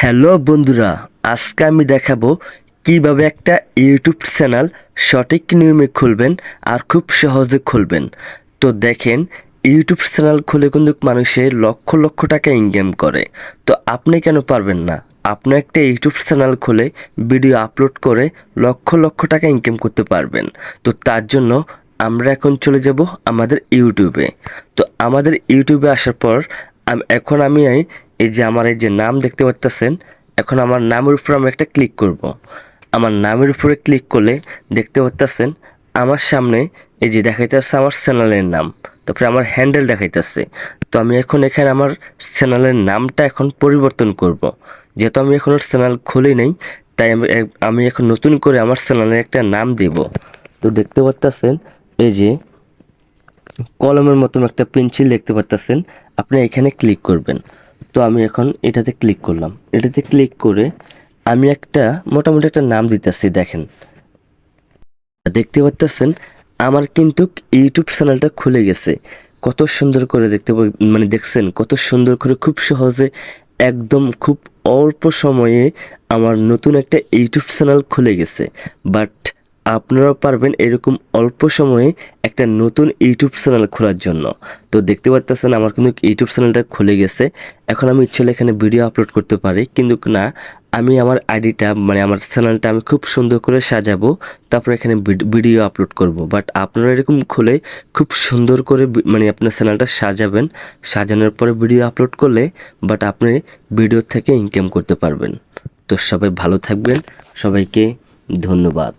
Hello বন্ধুরা, আজকে আমি দেখাবো কিভাবে একটা ইউটিউব চ্যানেল সঠিক নিয়মে খুলবেন আর খুব সহজে খুলবেন। তো দেখেন, ইউটিউব চ্যানেল খুলে কিন্তু মানুষে লক্ষ লক্ষ টাকা ইনকাম করে। তো আপনি কেন পারবেন না? আপনি একটা ইউটিউব চ্যানেল খুলে ভিডিও আপলোড করে লক্ষ লক্ষ টাকা ইনকাম করতে পারবেন। তো তার জন্য আমরা এখন চলে যাব আমাদের ইউটিউবে। তো আমাদের ইউটিউবে আসার পর এখন আমি এই যে আমার এই যে নাম দেখতে পাচ্ছেন, এখন আমার নামের উপর আমি একটা ক্লিক করব। আমার নামের উপরে ক্লিক করলে দেখতে পাচ্ছেন আমার সামনে এই যে দেখাইতেছে আমার চ্যানেলের নাম, তারপরে আমার হ্যান্ডেল দেখাইতেছে। তো আমি এখন এখানে আমার চ্যানেলের নামটা এখন পরিবর্তন করব। যেহেতু আমি এখন চ্যানেল খুলি নাই, তাই আমি এখন নতুন করে আমার চ্যানেলের একটা নাম দেব। তো দেখতে পাচ্ছেন এই যে কলমের মতন একটা পেন্সিল দেখতে পাচ্ছেন, আপনি এখানে ক্লিক করবেন। তো আমি এখন এটাতে ক্লিক করলাম। এটাতে ক্লিক করে আমি একটা মোটামুটি একটা নাম দিতেছি। দেখেন, দেখতে পাচ্ছেন আমার কিন্তু ইউটিউব চ্যানেলটা খুলে গেছে। কত সুন্দর করে মানে দেখছেন কত সুন্দর করে খুব সহজে একদম খুব অল্প সময়ে আমার নতুন একটা ইউটিউব চ্যানেল খুলে গেছে। বাট আপনারাও পারবেন এরকম অল্প সময়ে একটা নতুন ইউটিউব চ্যানেল খোলার জন্য। তো দেখতে পাচ্ছেন আমার কিন্তু ইউটিউব চ্যানেলটা খুলে গেছে। এখন আমি ইচ্ছে হলে এখানে ভিডিও আপলোড করতে পারি, কিন্তু না, আমি আমার আইডিটা মানে আমার চ্যানেলটা আমি খুব সুন্দর করে সাজাবো, তারপর এখানে ভিডিও আপলোড করব। বাট আপনারা এরকম খুলে খুব সুন্দর করে মানে আপনার চ্যানেলটা সাজাবেন, সাজানোর পরে ভিডিও আপলোড করলে বাট আপনি ভিডিও থেকে ইনকাম করতে পারবেন। তো সবাই ভালো থাকবেন, সবাইকে ধন্যবাদ।